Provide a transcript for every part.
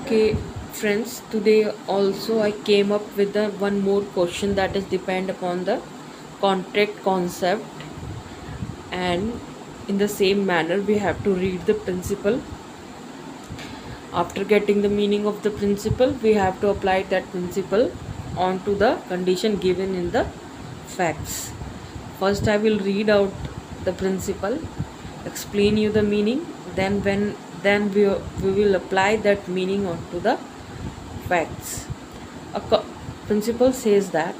Okay, friends, today also I came up with the one more question that is depend upon the contract concept, and in the same manner we have to read the principle. After getting the meaning of the principle, we have to apply that principle onto the condition given in the facts. First I will read out the principle, explain you the meaning, then we will apply that meaning onto the facts. A principle says that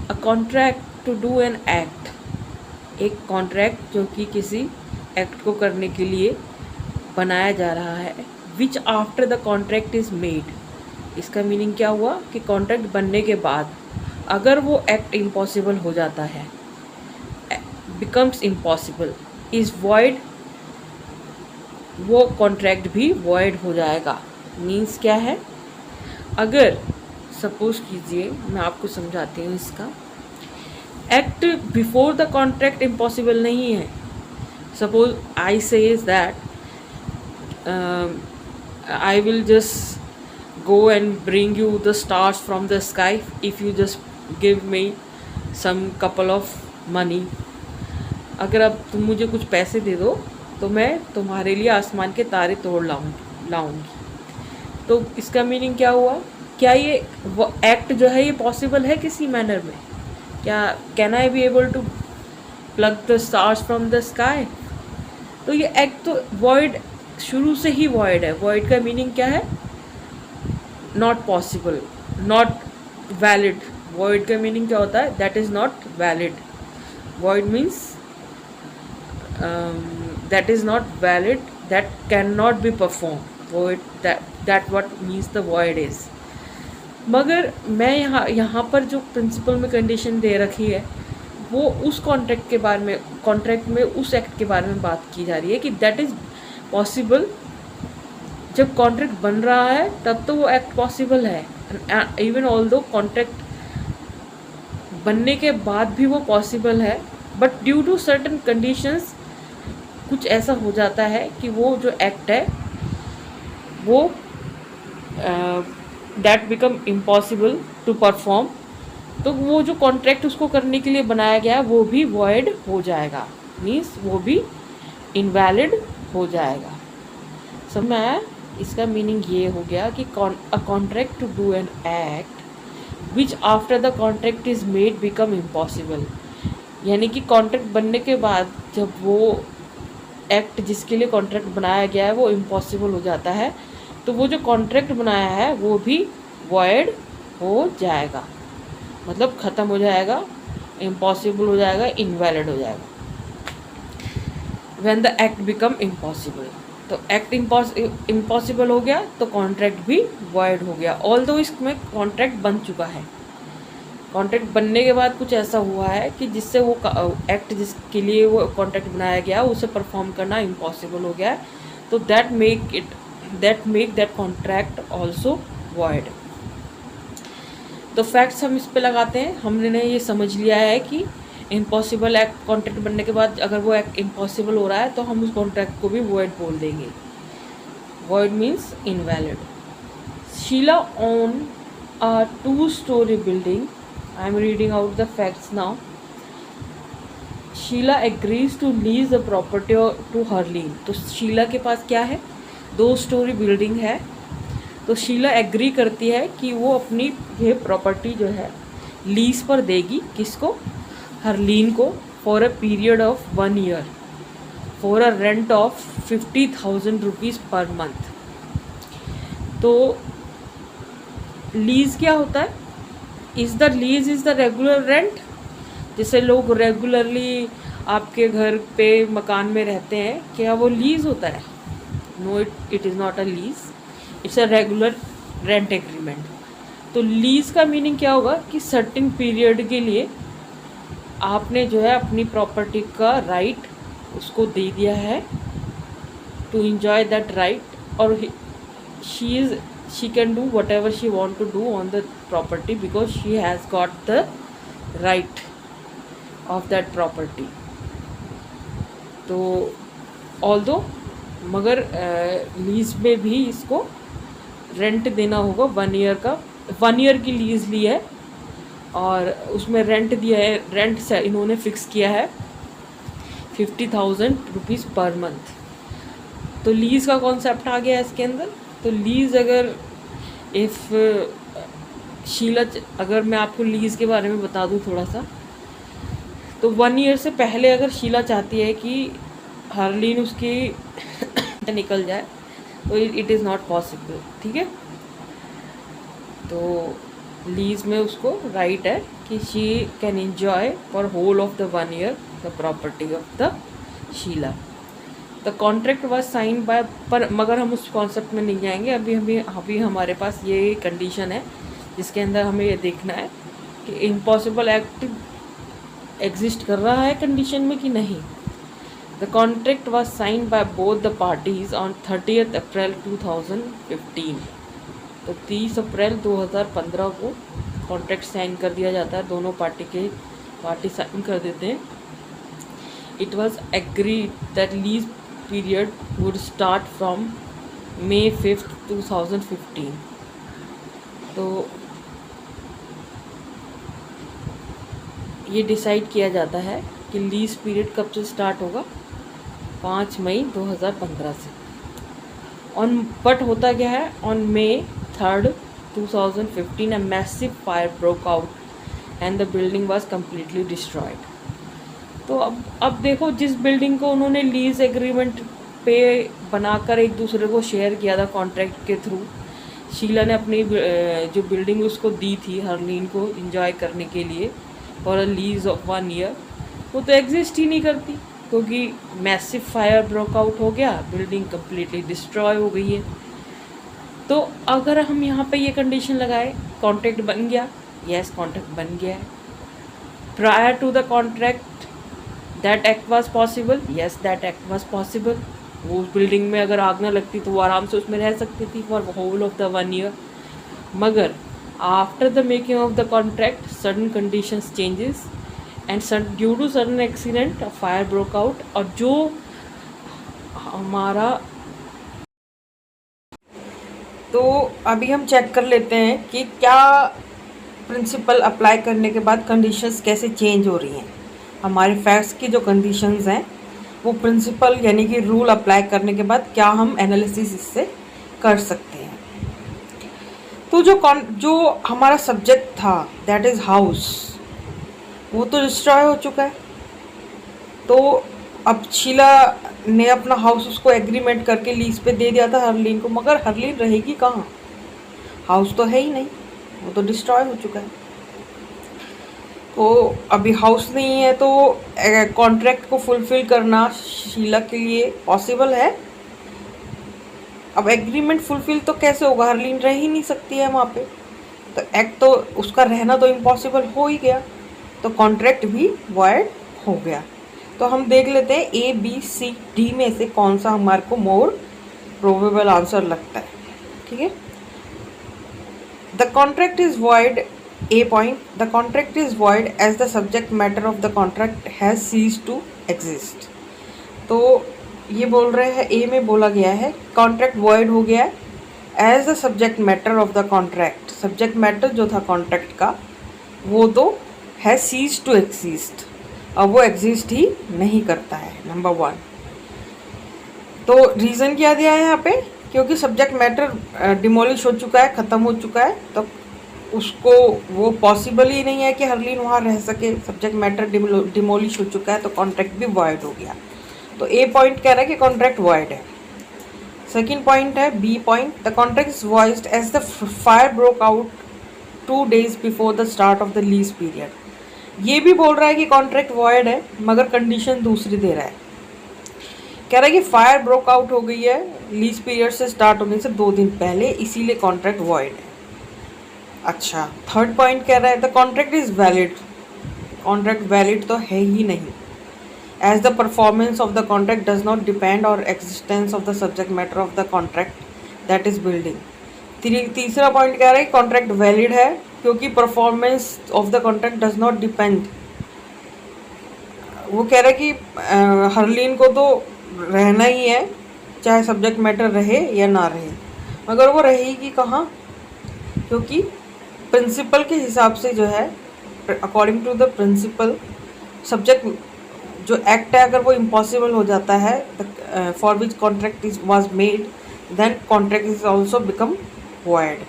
a contract to do an act, एक contract जो कि किसी act को करने के लिए बनाया जा रहा है, विच after the contract is made. इसका मीनिंग क्या हुआ कि कॉन्ट्रैक्ट बनने के बाद अगर वो एक्ट इम्पॉसिबल हो जाता है, बिकम्स इम्पॉसिबल, इज वॉइड, वो कॉन्ट्रैक्ट भी वॉइड हो जाएगा. मीन्स क्या है, अगर सपोज कीजिए, मैं आपको समझाती हूँ इसका. Act before the contract impossible नहीं है. Suppose I says that I will just go and bring you the stars from the sky if you just give me some couple of money. अगर अब तुम मुझे कुछ पैसे दे दो तो मैं तुम्हारे लिए आसमान के तारे तोड़ लाऊंगी. तो इसका मीनिंग क्या हुआ, क्या ये एक्ट जो है ये पॉसिबल है किसी मैनर में? क्या can I be able to plug the stars from the sky? तो ये एक्ट तो वॉइड, शुरू से ही वॉइड है. वॉइड का मीनिंग क्या है? Not possible, not valid. Void का मीनिंग क्या होता है? That is not valid. Void means that is not valid, that can not be perform. Void, that what means the void is. मगर मैं यहाँ पर जो प्रिंसिपल में कंडीशन दे रखी है वो उस कॉन्ट्रैक्ट के बारे में, कॉन्ट्रैक्ट में उस एक्ट के बारे में बात की जा रही है कि दैट इज़ पॉसिबल. जब कॉन्ट्रैक्ट बन रहा है तब तो वो एक्ट पॉसिबल है. इवन ऑल दो कॉन्ट्रैक्ट बनने के बाद भी वो पॉसिबल है, but due to certain conditions कुछ ऐसा हो जाता है कि वो जो एक्ट है वो that become impossible to perform. तो वो जो कॉन्ट्रैक्ट उसको करने के लिए बनाया गया है वो भी वॉइड हो जाएगा. मीन्स वो भी इनवैलिड हो जाएगा. समझ में आया? इसका मीनिंग ये हो गया कि a contract to do an act which after the contract is made become impossible. यानी कि कॉन्ट्रैक्ट बनने के बाद जब वो एक्ट जिसके लिए कॉन्ट्रैक्ट बनाया गया है वो इम्पॉसिबल हो जाता है, तो वो जो कॉन्ट्रैक्ट बनाया है वो भी वॉइड हो जाएगा. मतलब ख़त्म हो जाएगा, इम्पॉसिबल हो जाएगा, इनवैलिड हो जाएगा. When the act become impossible, तो एक्ट इम्पॉसिबल हो गया तो कॉन्ट्रैक्ट भी वॉइड हो गया. ऑल्दो इसमें कॉन्ट्रैक्ट बन चुका है. कॉन्ट्रैक्ट बनने के बाद कुछ ऐसा हुआ है कि जिससे वो एक्ट जिसके लिए वो कॉन्ट्रैक्ट बनाया गया उसे परफॉर्म करना इम्पॉसिबल हो गया है. तो that make that contract also void. तो फैक्ट्स हम इस पे लगाते हैं. हमने ये समझ लिया है कि इम्पॉसिबल एक्ट, कॉन्ट्रैक्ट बनने के बाद अगर वो एक्ट इम्पॉसिबल हो रहा है तो हम उस कॉन्ट्रैक्ट को भी वॉइड बोल देंगे. Void means invalid. Sheela own a 2-story building. I am reading out the facts now. Sheela agrees to lease the property to Harleen. तो शीला के पास क्या है? 2 स्टोरी बिल्डिंग है. तो शीला एग्री करती है कि वो अपनी ये प्रॉपर्टी जो है लीज पर देगी. किसको? हरलीन को. For a period of 1 year for a rent of 50,000 rupees per month. तो लीज क्या होता है? Lease is the regular rent. जैसे लोग रेगुलरली आपके घर पे मकान में रहते हैं, क्या वो लीज होता है? No, it is not a lease, it's a regular rent agreement. तो लीज का मीनिंग क्या होगा कि सर्टेन पीरियड के लिए आपने जो है अपनी प्रॉपर्टी का राइट उसको दे दिया है टू एंजॉय दैट राइट. और she can do whatever she want to do on the property because she has got the right of that property. तो although मगर लीज में भी इसको रेंट देना होगा 1 ईयर का। 1 ईयर की लीज़ ली है और उसमें रेंट दिया है, रेंट से इन्होंने फिक्स किया है 50,000 रुपीज़ पर मंथ। तो लीज़ का कॉन्सेप्ट आ गया है इसके अंदर। तो लीज़ अगर इफ़ शीला, अगर मैं आपको लीज़ के बारे में बता दूँ थोड़ा सा, तो 1 ईयर से पहले अगर शीला चाहती है कि हरलीन उसकी निकल जाए तो इट इज़ नॉट पॉसिबल, ठीक है। तो लीज में उसको राइट है कि she can enjoy for whole of the 1 year the property of the Sheela. The contract was sign by, पर मगर हम उस कॉन्सेप्ट में नहीं जाएंगे। अभी हमारे पास ये कंडीशन है जिसके अंदर हमें ये देखना है कि इम्पॉसिबल एक्ट एग्जिस्ट कर रहा है कंडीशन में कि नहीं। The contract was sign by both the parties on 30 April 2015। तो 30 अप्रैल 2015 को कॉन्ट्रैक्ट साइन कर दिया जाता है, दोनों पार्टी साइन कर देते हैं। It was agreed that lease period would start from May 5, 2015। तो ये डिसाइड किया जाता है कि लीज पीरियड कब से स्टार्ट होगा, 5 मई 2015 से। बट होता क्या है, on May 3, 2015 a massive fire broke out and the building was completely destroyed। तो अब देखो, जिस बिल्डिंग को उन्होंने लीज एग्रीमेंट पे बनाकर एक दूसरे को शेयर किया था कॉन्ट्रैक्ट के थ्रू, शीला ने अपनी जो बिल्डिंग उसको दी थी हरलीन को एंजॉय करने के लिए for a lease of 1 year, वो तो एग्जिस्ट ही नहीं करती क्योंकि मैसिव फायर ब्रोकआउट हो गया, बिल्डिंग कम्प्लीटली डिस्ट्रॉय हो गई है। तो अगर हम यहाँ पे ये कंडीशन लगाए, कॉन्ट्रैक्ट बन गया, यस कॉन्ट्रैक्ट बन गया है। Prior to the contract that act was possible, yes that act was possible. वो उस बिल्डिंग में अगर आग ना लगती तो वो आराम से उसमें रह सकती थी for whole of the 1 year. मगर after the making of the contract sudden conditions changes and due to sudden accident fire broke out. और जो हमारा, तो अभी हम चेक कर लेते हैं कि क्या प्रिंसिपल अप्लाई करने के बाद कंडीशंस कैसे चेंज हो रही हैं। हमारे फैक्ट्स की जो कंडीशंस हैं वो प्रिंसिपल यानी कि रूल अप्लाई करने के बाद क्या हम एनालिसिस इससे कर सकते हैं। तो जो हमारा सब्जेक्ट था दैट इज़ हाउस, वो तो डिस्ट्रॉय हो चुका है। तो अब शीला ने अपना हाउस उसको एग्रीमेंट करके लीज पे दे दिया था हरलीन को, मगर हरलीन रहेगी कहाँ, हाउस तो है ही नहीं, वो तो डिस्ट्रॉय हो चुका है। तो अभी हाउस नहीं है तो कॉन्ट्रैक्ट को फुलफिल करना शीला के लिए पॉसिबल है। अब एग्रीमेंट फुलफिल तो कैसे होगा, हरलीन रह ही नहीं सकती है वहाँ पे, तो एक्ट तो उसका रहना तो इम्पॉसिबल हो ही गया, तो कॉन्ट्रैक्ट भी वॉइड हो गया। तो हम देख लेते हैं A, B, C, D में से कौन सा हमारे को मोर प्रोबेबल आंसर लगता है, ठीक है। The contract is void, A point, the contract is void as the subject matter of the contract has ceased to exist। तो ये बोल रहे हैं, A में बोला गया है कॉन्ट्रैक्ट void हो गया है as the subject matter of the contract. Subject matter जो था कॉन्ट्रैक्ट का वो तो है सीज टू एग्जिस्ट, अब वो एग्जिस्ट ही नहीं करता है, नंबर 1। तो रीज़न क्या दिया है यहाँ पे, क्योंकि सब्जेक्ट मैटर डिमोलिश हो चुका है, ख़त्म हो चुका है, तो उसको वो पॉसिबल ही नहीं है कि हरलीन वहाँ रह सके। सब्जेक्ट मैटर डिमोलिश हो चुका है तो कॉन्ट्रैक्ट भी वॉइड हो गया। तो ए पॉइंट कह रहा है कि कॉन्ट्रैक्ट वॉइड है। सेकंड पॉइंट है B point, the contract is voiced as the fire broke out 2 days before the start of the lease period. ये भी बोल रहा है कि कॉन्ट्रैक्ट वॉइड है, मगर कंडीशन दूसरी दे रहा है, कह रहा है कि फायर ब्रोक आउट हो गई है लीज पीरियड से स्टार्ट होने से 2 दिन पहले, इसीलिए कॉन्ट्रैक्ट वॉइड है। अच्छा, थर्ड पॉइंट कह रहा है the contract is valid, contract valid तो है ही नहीं, as the performance of the contract does not depend और existence of the subject matter of the contract that is building. तीसरा पॉइंट कह रहा है कॉन्ट्रैक्ट वैलिड है क्योंकि performance of the contract does not depend. वो कह रहा है कि हरलीन को तो रहना ही है चाहे सब्जेक्ट मैटर रहे या ना रहे, मगर वो रहेगी कहाँ, क्योंकि प्रिंसिपल के हिसाब से जो है, according to the principle, subject जो एक्ट है अगर वो इम्पॉसिबल हो जाता है for which contract is was made, then contract is also become void.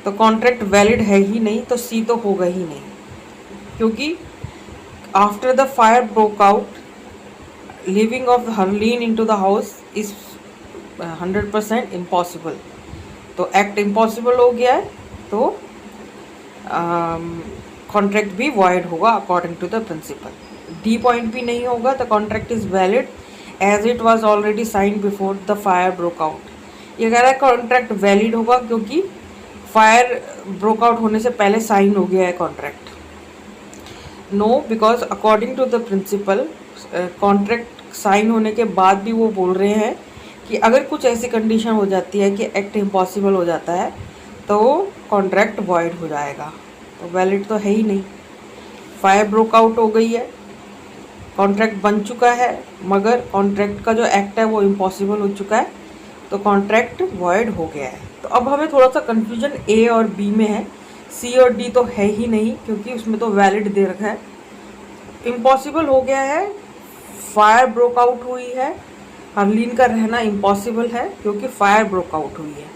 तो कॉन्ट्रैक्ट वैलिड है ही नहीं, तो सी तो होगा ही नहीं, क्योंकि after the fire broke out living of Harleen in to the house is 100% impossible. तो एक्ट इम्पॉसिबल हो गया है, तो कॉन्ट्रैक्ट भी वॉइड होगा according to the principle. D point भी नहीं होगा, the contract is valid as it was already sign before the fire broke out. ये कह रहा है कॉन्ट्रैक्ट वैलिड होगा क्योंकि फायर ब्रोक आउट होने से पहले साइन हो गया है contract. No, because according to the principle contract sign होने के बाद भी वो बोल रहे हैं कि अगर कुछ ऐसी कंडीशन हो जाती है कि एक्ट इम्पॉसिबल हो जाता है तो कॉन्ट्रैक्ट वॉइड हो जाएगा। तो वैलिड तो है ही नहीं, फायर ब्रोक आउट हो गई है, कॉन्ट्रैक्ट बन चुका है, मगर कॉन्ट्रैक्ट का जो एक्ट है वो इम्पॉसिबल हो चुका है, तो कॉन्ट्रैक्ट वॉइड हो गया है। तो अब हमें थोड़ा सा कन्फ्यूजन ए और बी में है, सी और डी तो है ही नहीं क्योंकि उसमें तो वैलिड दे रखा है। इम्पॉसिबल हो गया है, फायर ब्रोक आउट हुई है, हरलीन का रहना इम्पॉसिबल है क्योंकि फायर ब्रोक आउट हुई है।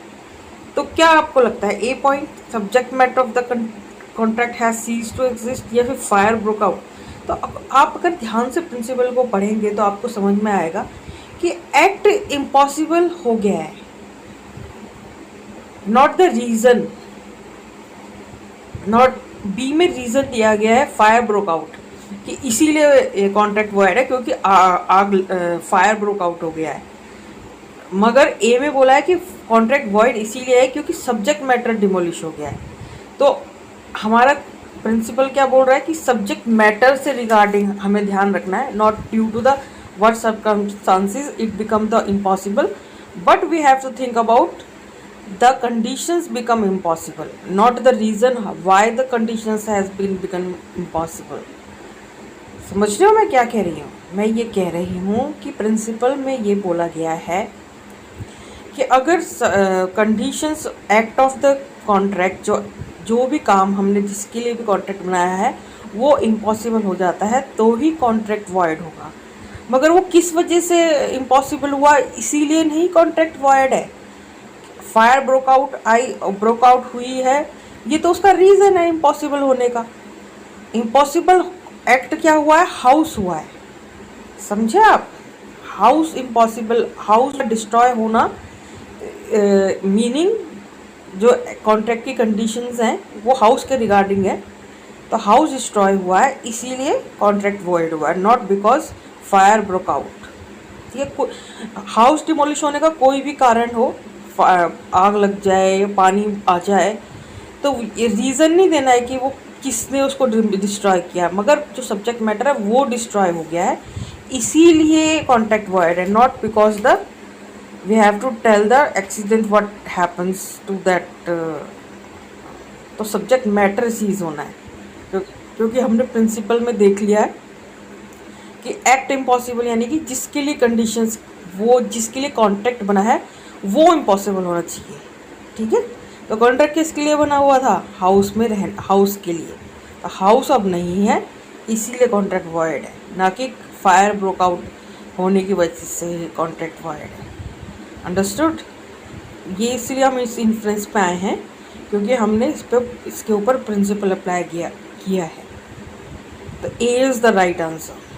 तो क्या आपको लगता है, a point subject matter of the contract has ceased to exist, या फिर फायर ब्रोक आउट? तो आप अगर ध्यान से प्रिंसिपल को पढ़ेंगे तो आपको समझ में आएगा कि एक्ट इम्पॉसिबल हो गया है, not the reason. Not B में रीजन दिया गया है फायर ब्रोक आउट, कि इसीलिए कॉन्ट्रैक्ट वॉइड है क्योंकि आग फायर ब्रोक आउट हो गया है। मगर ए में बोला है कि कॉन्ट्रैक्ट वॉइड इसीलिए है क्योंकि सब्जेक्ट मैटर डिमोलिश हो गया है। तो हमारा प्रिंसिपल क्या बोल रहा है कि सब्जेक्ट मैटर से रिगार्डिंग हमें ध्यान रखना है, not due to the what circumstances it become the impossible, but we have to think about the conditions become impossible, not the reason why the conditions has been become impossible। समझ रहे हो मैं क्या कह रही हूँ? मैं ये कह रही हूँ कि प्रिंसिपल में ये बोला गया है कि अगर conditions act of the contract, जो भी काम हमने जिसके लिए भी कॉन्ट्रैक्ट बनाया है वो इम्पॉसिबल हो जाता है तो ही कॉन्ट्रैक्ट वॉइड होगा। मगर वो किस वजह से इम्पॉसिबल हुआ, इसीलिए नहीं कॉन्ट्रैक्ट वॉइड है। फायर ब्रोक आउट हुई है, ये तो उसका रीज़न है इम्पॉसिबल होने का। इम्पॉसिबल एक्ट क्या हुआ है, हाउस हुआ है, समझे आप? हाउस इम्पॉसिबल, हाउस डिस्ट्रॉय होना, मीनिंग जो कॉन्ट्रैक्ट की कंडीशंस हैं वो हाउस के रिगार्डिंग है, तो हाउस डिस्ट्रॉय हुआ है इसीलिए कॉन्ट्रैक्ट वॉइड हुआ है, not because fire broke out. ठीक है, हाउस डिमोलिश होने का कोई भी कारण हो, आग लग जाए या पानी आ जाए, तो ये रीज़न नहीं देना है कि वो किसने उसको डिस्ट्रॉय किया, मगर जो सब्जेक्ट मैटर है वो डिस्ट्रॉय हो गया है इसीलिए कॉन्ट्रैक्ट वॉइड है, not because the we have to tell the accident what happens to that. तो सब्जेक्ट मैटर सीज होना है, क्योंकि हमने प्रिंसिपल में देख लिया है कि एक्ट इम्पॉसिबल यानी कि जिसके लिए कंडीशंस, वो जिसके लिए कॉन्ट्रैक्ट बना है वो इम्पॉसिबल होना चाहिए। ठीक है, तो कॉन्ट्रैक्ट किसके लिए बना हुआ था, हाउस में रहना, हाउस के लिए। तो हाउस अब नहीं है इसीलिए कॉन्ट्रैक्ट वॉइड है, ना कि फायर ब्रोक आउट होने की वजह से कॉन्ट्रैक्ट वॉइड है। अंडरस्टूड? ये इसलिए हम इस इन्फ्रेंस पे आए हैं क्योंकि हमने इसके ऊपर प्रिंसिपल अप्लाई किया है। तो A is the right answer.